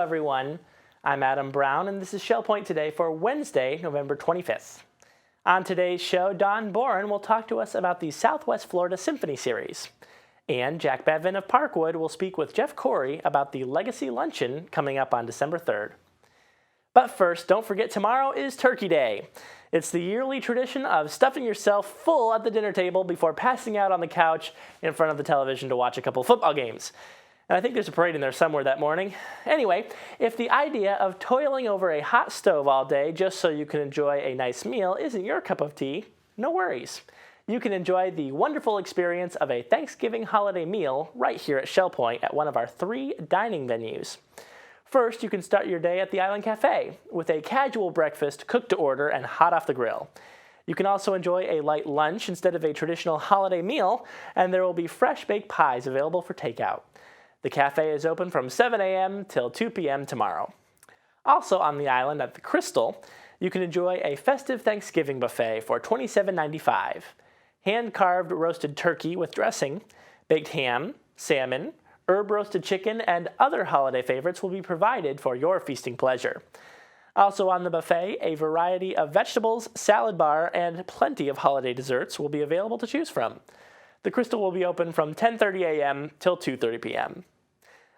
everyone. I'm Adam Brown, and this is Shell Point Today for Wednesday, November 25th. On today's show, Boren will talk to us about the Southwest Florida Symphony series. And Jack Bevan of Parkwood will speak with Cory about the Legacy Luncheon coming up on December 3rd. But first, don't forget tomorrow is Turkey Day. It's the yearly tradition of stuffing yourself full at the dinner table before passing out on the couch in front of the television to watch a couple football games. And I think there's a parade in there somewhere that morning. Anyway, if the idea of toiling over a hot stove all day just so you can enjoy a nice meal isn't your cup of tea, no worries. You can enjoy the wonderful experience of a Thanksgiving holiday meal right here at Shell Point at one of our 3 dining venues. First, you can start your day at the Island Cafe with a casual breakfast cooked to order and hot off the grill. You can also enjoy a light lunch instead of a traditional holiday meal, and there will be fresh baked pies available for takeout. The cafe is open from 7 a.m. till 2 p.m. tomorrow. Also on the island at the Crystal, you can enjoy a festive Thanksgiving buffet for $27.95. Hand-carved roasted turkey with dressing, baked ham, salmon, herb-roasted chicken, and other holiday favorites will be provided for your feasting pleasure. Also on the buffet, a variety of vegetables, salad bar, and plenty of holiday desserts will be available to choose from. The Crystal will be open from 10:30 a.m. till 2:30 p.m.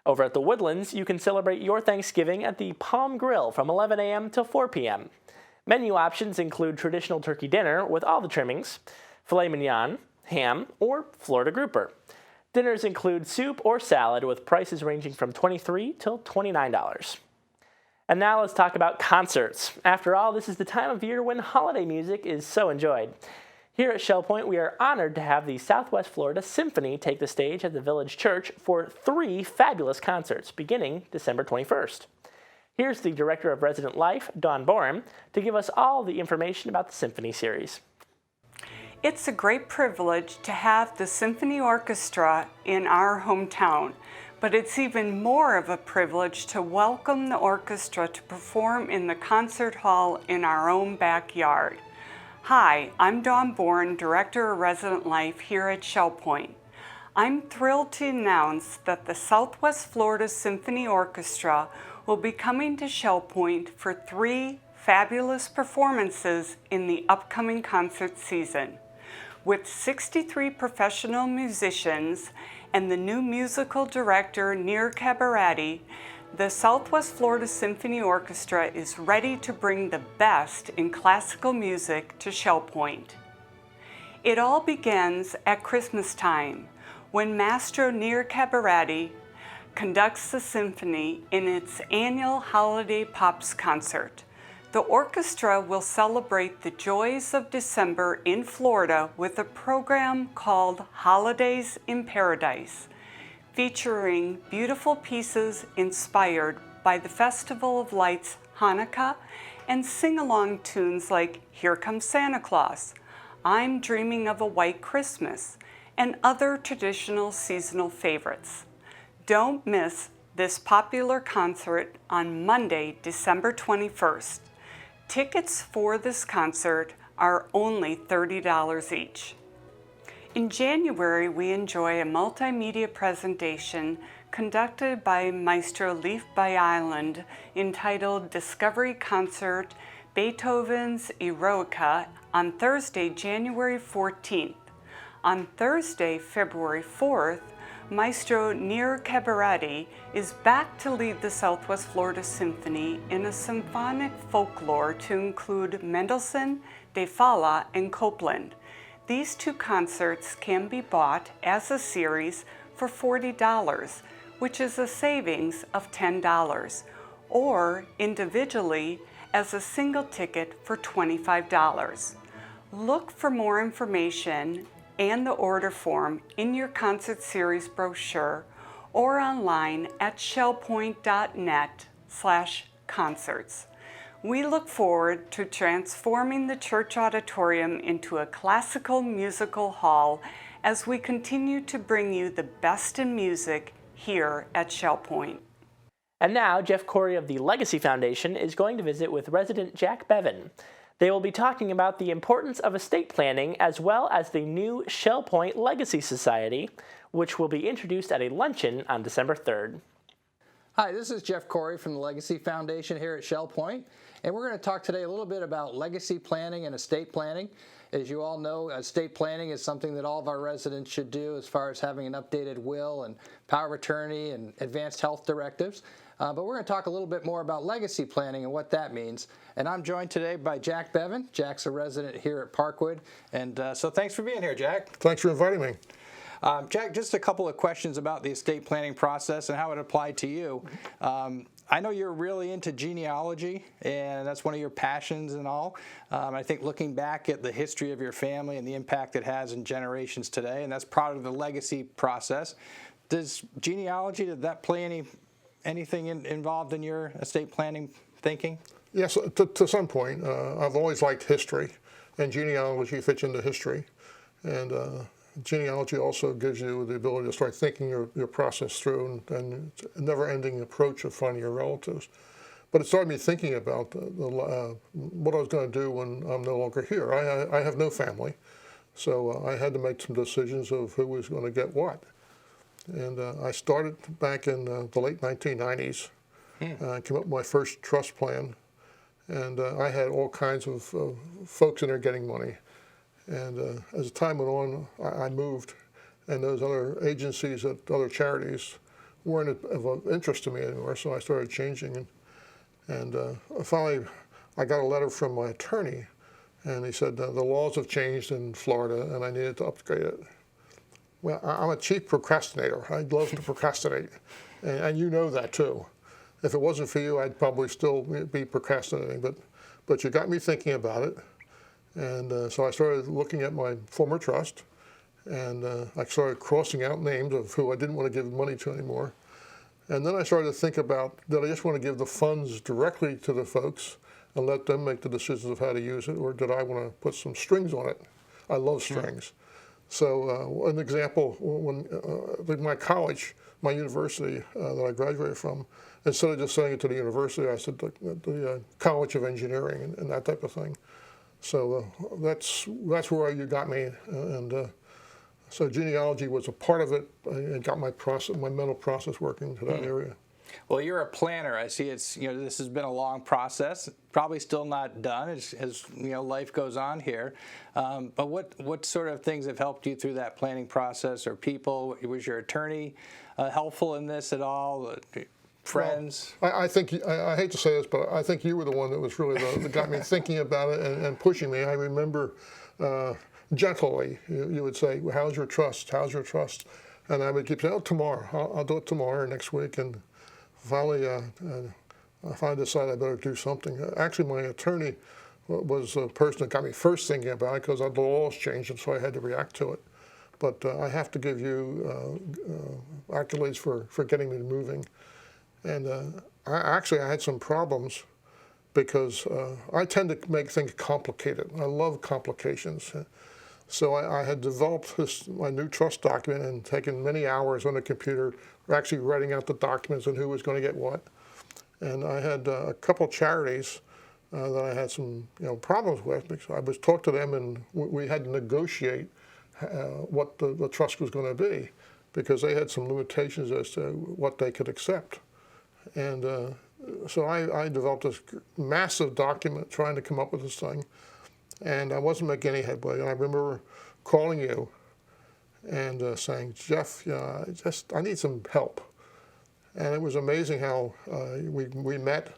Over at the Woodlands, you can celebrate your Thanksgiving at the Palm Grill from 11 a.m. till 4 p.m. Menu options include traditional turkey dinner with all the trimmings, filet mignon, ham, or Florida grouper. Dinners include soup or salad with prices ranging from $23 till $29. And now let's talk about concerts. After all, this is the time of year when holiday music is so enjoyed. Here at Shell Point, we are honored to have the Southwest Florida Symphony take the stage at the Village Church for 3 fabulous concerts beginning December 21st. Here's the Director of Resident Life, Boren, to give us all the information about the Symphony series. It's a great privilege to have the Symphony Orchestra in our hometown, but it's even more of a privilege to welcome the orchestra to perform in the concert hall in our own backyard. Hi, I'm Boren, Director of Resident Life here at Shell Point. I'm thrilled to announce that the Southwest Florida Symphony Orchestra will be coming to Shell Point for 3 fabulous performances in the upcoming concert season. With 63 professional musicians and the new musical director, Nir Cabarati, the Southwest Florida Symphony Orchestra is ready to bring the best in classical music to Shell Point. It all begins at Christmas time, when Maestro Nir Cabarati conducts the symphony in its annual Holiday Pops concert. The orchestra will celebrate the joys of December in Florida with a program called Holidays in Paradise, featuring beautiful pieces inspired by the Festival of Lights, Hanukkah, and sing-along tunes like Here Comes Santa Claus, I'm Dreaming of a White Christmas, and other traditional seasonal favorites. Don't miss this popular concert on Monday, December 21st. Tickets for this concert are only $30 each. In January, we enjoy a multimedia presentation conducted by Maestro Leif by Island entitled Discovery Concert Beethoven's Eroica on Thursday, January 14th. On Thursday, February 4th, Maestro Nir Cabarati is back to lead the Southwest Florida Symphony in a symphonic folklore to include Mendelssohn, De Falla, and Copland. These 2 concerts can be bought as a series for $40, which is a savings of $10, or individually as a single ticket for $25. Look for more information and the order form in your concert series brochure or online at shellpoint.net/concerts. We look forward to transforming the church auditorium into a classical musical hall as we continue to bring you the best in music here at Shell Point. And now, Cory of the Legacy Foundation is going to visit with resident Jack Bevan. They will be talking about the importance of estate planning as well as the new Shell Point Legacy Society, which will be introduced at a luncheon on December 3rd. Hi, this is Jeff Cory from the Legacy Foundation here at Shell Point, and we're going to talk today a little bit about legacy planning and estate planning. As you all know, estate planning is something that all of our residents should do as far as having an updated will and power of attorney and advanced health directives. But we're going to talk a little bit more about legacy planning and what that means. And I'm joined today by Jack Bevan. Jack's a resident here at Parkwood, and so thanks for being here, Jack. Thanks for inviting me. Jack, just a couple of questions about the estate planning process and how it applied to you. I know you're really into genealogy, and that's one of your passions and all. I think looking back at the history of your family and the impact it has in generations today, and that's part of the legacy process. Does genealogy, did that play anything involved in your estate planning thinking? Yes, to some point. I've always liked history, and genealogy fits into history. And genealogy also gives you the ability to start thinking your process through and a never-ending approach of finding your relatives. But it started me thinking about what I was going to do when I'm no longer here. I have no family, so I had to make some decisions of who was going to get what. And I started back in the late 1990s. I came up with my first trust plan, and I had all kinds of folks in there getting money. And as time went on, I moved, and those other agencies at other charities weren't of interest to me anymore, so I started changing. And finally, I got a letter from my attorney, and he said the laws have changed in Florida, and I needed to upgrade it. Well, I'm a cheap procrastinator. I love to procrastinate, and you know that too. If it wasn't for you, I'd probably still be procrastinating, but you got me thinking about it. And so I started looking at my former trust, and I started crossing out names of who I didn't want to give money to anymore. And then I started to think about, did I just want to give the funds directly to the folks and let them make the decisions of how to use it, or did I want to put some strings on it? I love strings. So an example, when my college, my university that I graduated from, instead of just sending it to the university, I said the College of Engineering and that type of thing. So that's where you got me, and so genealogy was a part of it. It got my mental process working to that area. Well, you're a planner. I see this has been a long process, probably still not done as life goes on here. But what sort of things have helped you through that planning process, or people? Was your attorney helpful in this at all? Friends? Well, I think, I hate to say this, but I think you were the one that was really that got me thinking about it and pushing me. I remember gently, you would say, well, how's your trust? How's your trust? And I would keep saying, oh, tomorrow. I'll do it tomorrow or next week. And finally, I decided I better do something. Actually, my attorney was the person that got me first thinking about it, because the laws changed, and so I had to react to it. But I have to give you accolades for getting me moving. And I had some problems because I tend to make things complicated. I love complications. So I had developed my new trust document and taken many hours on the computer actually writing out the documents and who was going to get what. And I had a couple of charities that I had some problems with, because I was talked to them and we had to negotiate what the trust was going to be, because they had some limitations as to what they could accept. And so I developed this massive document trying to come up with this thing, and I wasn't making any headway. And I remember calling you and saying, Jeff, I need some help. And it was amazing how we met,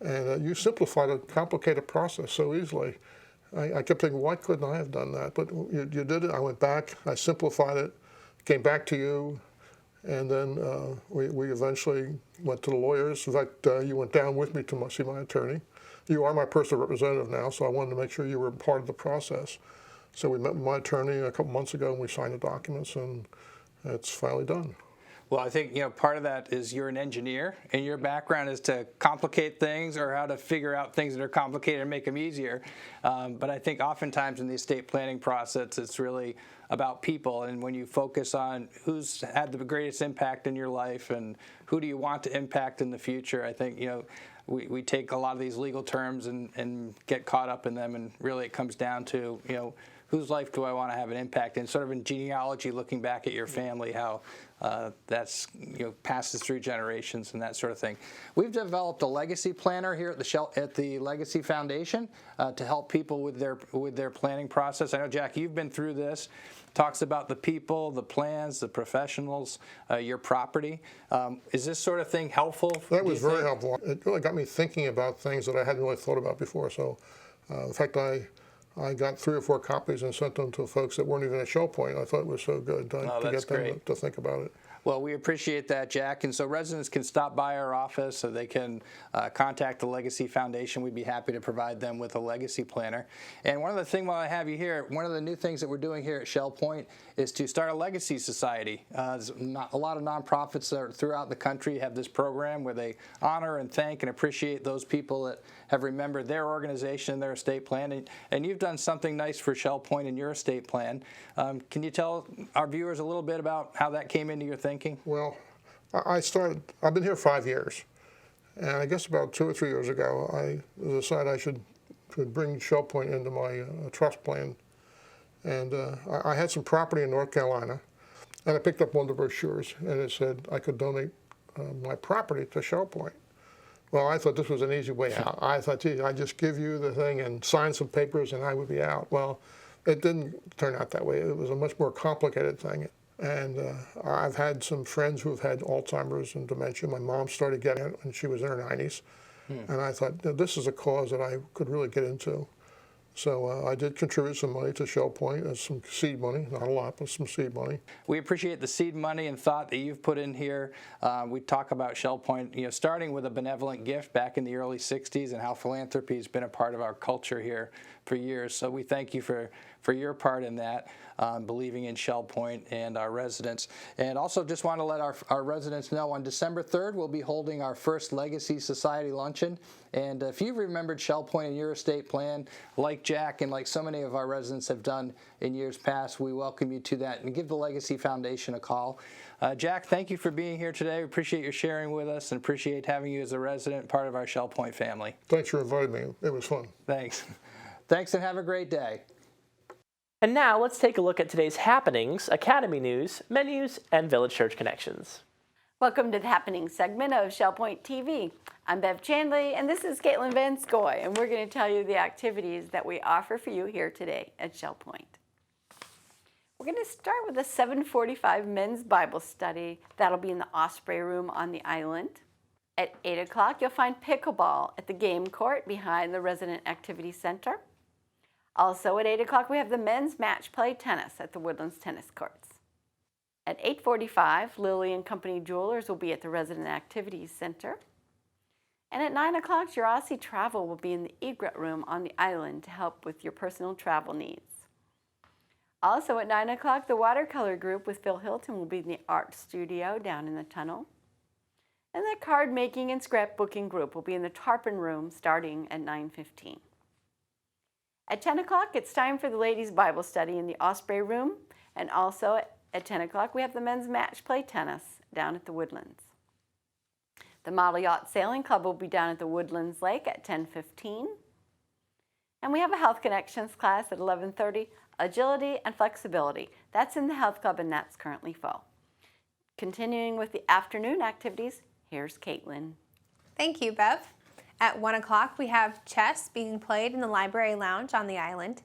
and you simplified a complicated process so easily. I kept thinking, why couldn't I have done that? But you did it. I went back, I simplified it, came back to you. And then we eventually went to the lawyers. In fact, you went down with me to see my attorney. You are my personal representative now, so I wanted to make sure you were part of the process. So we met with my attorney a couple months ago, and we signed the documents, and it's finally done. Well, I think part of that is you're an engineer, and your background is to complicate things or how to figure out things that are complicated and make them easier. But I think oftentimes in the estate planning process, it's really about people, and when you focus on who's had the greatest impact in your life and who do you want to impact in the future, I think we take a lot of these legal terms and get caught up in them, and really it comes down to whose life do I want to have an impact in, sort of in genealogy, looking back at your family, how that's passes through generations and that sort of thing. We've developed a legacy planner here at the Legacy Foundation to help people with their planning process. I know, Jack, you've been through this. Talks about the people, the plans, the professionals, your property. Is this sort of thing helpful? That was very helpful. It really got me thinking about things that I hadn't really thought about before. So the fact I got 3 or 4 copies and sent them to folks that weren't even at Shell Point, I thought it was so good to get them to think about it. Well, we appreciate that, Jack. And so residents can stop by our office, so they can contact the Legacy Foundation. We'd be happy to provide them with a legacy planner. And one of the things, while I have you here, one of the new things that we're doing here at Shell Point is to start a legacy society. There's a lot of nonprofits that are throughout the country have this program where they honor and thank and appreciate those people that have remembered their organization, their estate plan. And you've done something nice for Shell Point in your estate plan. Can you tell our viewers a little bit about how that came into your thinking? Well, I've been here 5 years, and I guess about 2 or 3 years ago, I decided I should bring Shell Point into my trust plan. And I had some property in North Carolina, and I picked up one of the brochures, and it said I could donate my property to Shell Point. Well, I thought this was an easy way out. I thought, gee, I'd just give you the thing and sign some papers, and I would be out. Well, it didn't turn out that way. It was a much more complicated thing. And I've had some friends who have had Alzheimer's and dementia. My mom started getting it when she was in her 90s. And I thought, this is a cause that I could really get into. So I did contribute some money to Shell Point as some seed money, not a lot, but some seed money. We appreciate the seed money and thought that you've put in here. We talk about Shell Point, starting with a benevolent gift back in the early 60s and how philanthropy has been a part of our culture here for years. So we thank you for your part in that, believing in Shell Point and our residents. And also just want to let our residents know on December 3rd, we'll be holding our first Legacy Society Luncheon. And if you've remembered Shell Point in your estate plan, like Jack and like so many of our residents have done in years past, we welcome you to that. And give the Legacy Foundation a call. Jack, thank you for being here today. We appreciate your sharing with us and appreciate having you as a resident, part of our Shell Point family. Thanks for inviting me. It was fun. Thanks. Thanks and have a great day. And now let's take a look at today's happenings, Academy news, menus, and Village Church connections. Welcome to the Happenings segment of Shell Point TV. I'm Bev Chandley, and this is Caitlin Van Scoy, and we're going to tell you the activities that we offer for you here today at Shell Point. We're going to start with a 7:45 men's Bible study. That'll be in the Osprey Room on the island. At 8 o'clock, you'll find pickleball at the game court behind the Resident Activity Center. Also at 8 o'clock, we have the men's match play tennis at the Woodlands Tennis Courts. At 8:45, Lilly and Company Jewelers will be at the Resident Activities Center. And at 9 o'clock, your Aussie Travel will be in the egret room on the island to help with your personal travel needs. Also at 9 o'clock, the watercolor group with Phil Hilton will be in the art studio down in the tunnel. And the card making and scrapbooking group will be in the tarpon room starting at 9:15. At 10 o'clock, it's time for the ladies' Bible study in the Osprey Room. And also at 10 o'clock, we have the men's match play tennis down at the Woodlands. The Model Yacht Sailing Club will be down at the Woodlands Lake at 10:15. And we have a Health Connections class at 11:30, Agility and Flexibility. That's in the Health Club, and that's currently full. Continuing with the afternoon activities, here's Caitlin. Thank you, Bev. At 1 o'clock, we have chess being played in the library lounge on the island.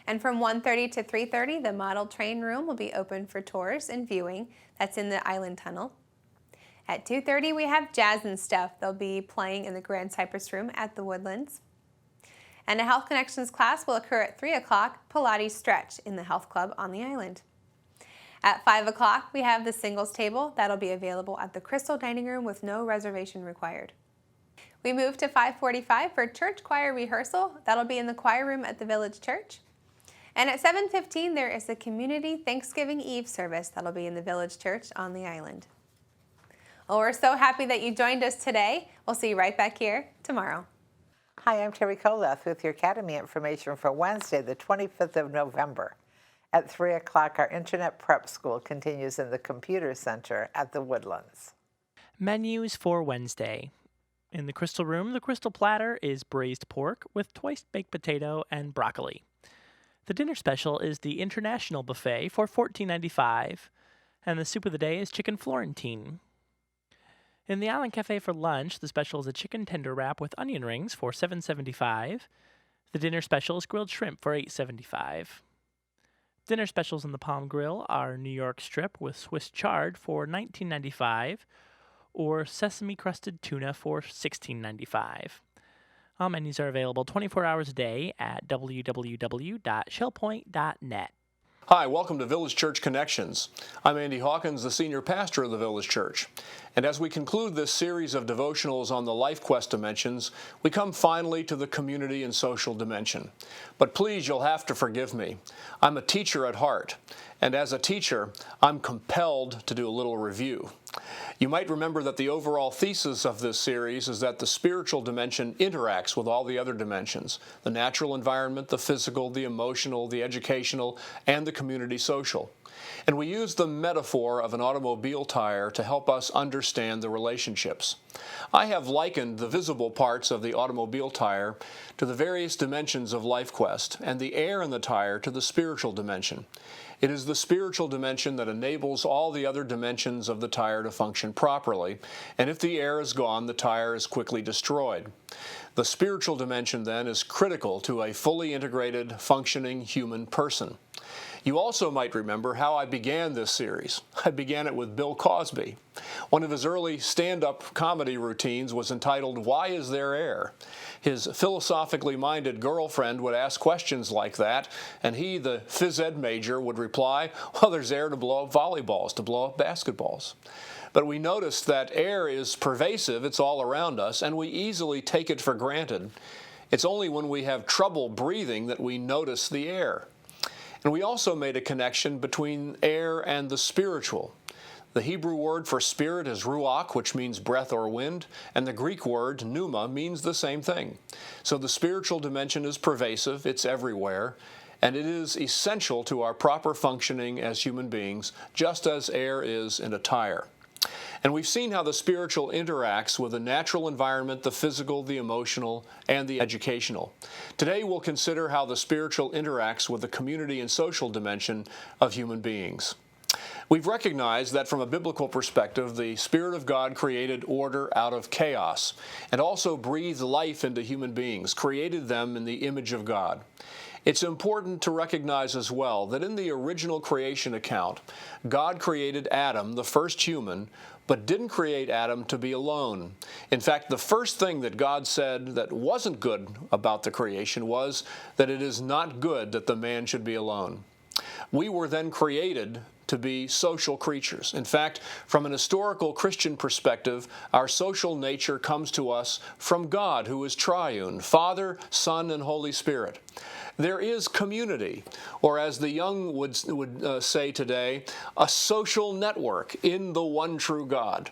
And from 1:30 to 3:30, the model train room will be open for tours and viewing. That's in the island tunnel. At 2:30, we have Jazz and Stuff. They'll be playing in the Grand Cypress room at the Woodlands. And a Health Connections class will occur at 3 o'clock, Pilates Stretch in the Health Club on the island. At 5 o'clock, we have the singles table. That'll be available at the Crystal Dining Room with no reservation required. We move to 5:45 for church choir rehearsal. That'll be in the choir room at the Village Church. And at 7:15, there is the Community Thanksgiving Eve service. That'll be in the Village Church on the island. Well, we're so happy that you joined us today. We'll see you right back here tomorrow. Hi, I'm Terry Koleth with your Academy information for Wednesday, the 25th of November. At 3 o'clock, our Internet Prep School continues in the Computer Center at the Woodlands. Menus for Wednesday. In the Crystal Room, the Crystal Platter is braised pork with twice baked potato and broccoli. The dinner special is the International Buffet for $14.95, and the soup of the day is chicken Florentine. In the Island Cafe for lunch, the special is a chicken tender wrap with onion rings for $7.75. The dinner special is grilled shrimp for $8.75. Dinner specials in the Palm Grill are New York strip with Swiss chard for $19.95 or sesame crusted tuna for $16.95. All menus are available 24 hours a day at www.shellpoint.net. Hi, welcome to Village Church Connections. I'm Andy Hawkins, the senior pastor of the Village Church. And as we conclude this series of devotionals on the life quest dimensions, we come finally to the community and social dimension. But please, you'll have to forgive me. I'm a teacher at heart, and as a teacher, I'm compelled to do a little review. You might remember that the overall thesis of this series is that the spiritual dimension interacts with all the other dimensions: the natural environment, the physical, the emotional, the educational, and the community social. And we use the metaphor of an automobile tire to help us understand the relationships. I have likened the visible parts of the automobile tire to the various dimensions of life quest, and the air in the tire to the spiritual dimension. It is the spiritual dimension that enables all the other dimensions of the tire to function properly, and if the air is gone, the tire is quickly destroyed. The spiritual dimension, then, is critical to a fully integrated, functioning human person. You also might remember how I began this series. I began it with Bill Cosby. One of his early stand-up comedy routines was entitled, "Why Is There Air?" His philosophically minded girlfriend would ask questions like that, and he, the phys ed major, would reply, "Well, there's air to blow up volleyballs, to blow up basketballs." But we noticed that air is pervasive, it's all around us, and we easily take it for granted. It's only when we have trouble breathing that we notice the air. And we also made a connection between air and the spiritual. The Hebrew word for spirit is ruach, which means breath or wind, and the Greek word pneuma means the same thing. So the spiritual dimension is pervasive, it's everywhere, and it is essential to our proper functioning as human beings, just as air is in a tire. And we've seen how the spiritual interacts with the natural environment, the physical, the emotional, and the educational. Today we'll consider how the spiritual interacts with the community and social dimension of human beings. We've recognized that from a biblical perspective, the Spirit of God created order out of chaos and also breathed life into human beings, created them in the image of God. It's important to recognize as well that in the original creation account, God created Adam, the first human, but didn't create Adam to be alone. In fact, the first thing that God said that wasn't good about the creation was that it is not good that the man should be alone. We were then created to be social creatures. In fact, from an historical Christian perspective, our social nature comes to us from God, who is triune, Father, Son, and Holy Spirit. There is community, or as the young would say today, a social network in the one true God.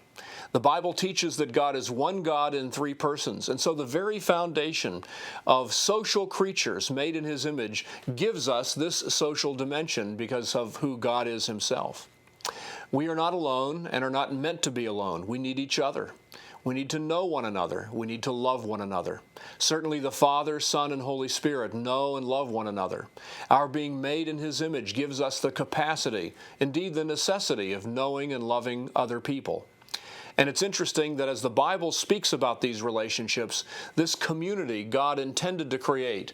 The Bible teaches that God is one God in three persons, and so the very foundation of social creatures made in His image gives us this social dimension because of who God is Himself. We are not alone and are not meant to be alone. We need each other. We need to know one another. We need to love one another. Certainly the Father, Son, and Holy Spirit know and love one another. Our being made in His image gives us the capacity, indeed the necessity, of knowing and loving other people. And it's interesting that as the Bible speaks about these relationships, this community God intended to create,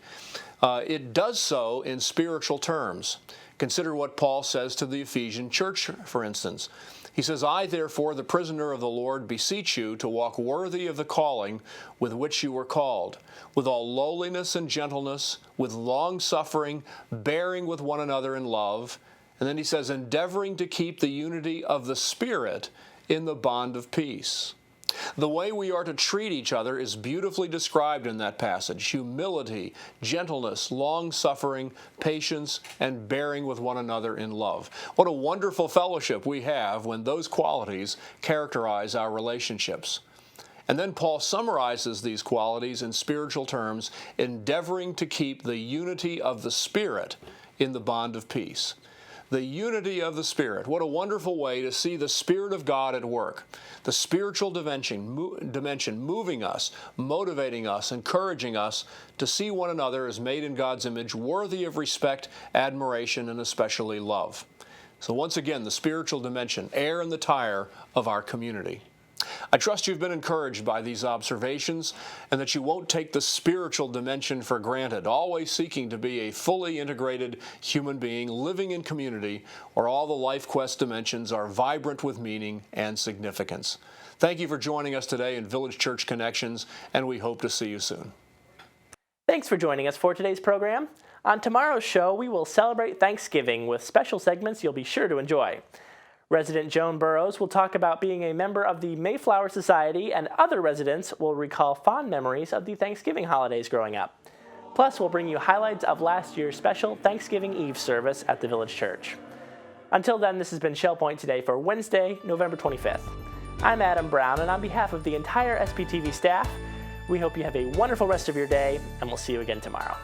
it does so in spiritual terms. Consider what Paul says to the Ephesian church, for instance. He says, "I, therefore, the prisoner of the Lord, beseech you to walk worthy of the calling with which you were called, with all lowliness and gentleness, with long-suffering, bearing with one another in love." And then he says, "endeavoring to keep the unity of the Spirit in the bond of peace." The way we are to treat each other is beautifully described in that passage: humility, gentleness, long-suffering, patience, and bearing with one another in love. What a wonderful fellowship we have when those qualities characterize our relationships. And then Paul summarizes these qualities in spiritual terms, endeavoring to keep the unity of the Spirit in the bond of peace. The unity of the Spirit. What a wonderful way to see the Spirit of God at work. The spiritual dimension moving us, motivating us, encouraging us to see one another as made in God's image, worthy of respect, admiration, and especially love. So once again, the spiritual dimension, air in the tire of our community. I trust you've been encouraged by these observations and that you won't take the spiritual dimension for granted, always seeking to be a fully integrated human being living in community where all the life quest dimensions are vibrant with meaning and significance. Thank you for joining us today in Village Church Connections, and we hope to see you soon. Thanks for joining us for today's program. On tomorrow's show, we will celebrate Thanksgiving with special segments you'll be sure to enjoy. Resident Joan Burrows will talk about being a member of the Mayflower Society, and other residents will recall fond memories of the Thanksgiving holidays growing up. Plus, we'll bring you highlights of last year's special Thanksgiving Eve service at the Village Church. Until then, this has been Shell Point Today for Wednesday, November 25th. I'm Adam Brown, and on behalf of the entire SPTV staff, we hope you have a wonderful rest of your day, and we'll see you again tomorrow.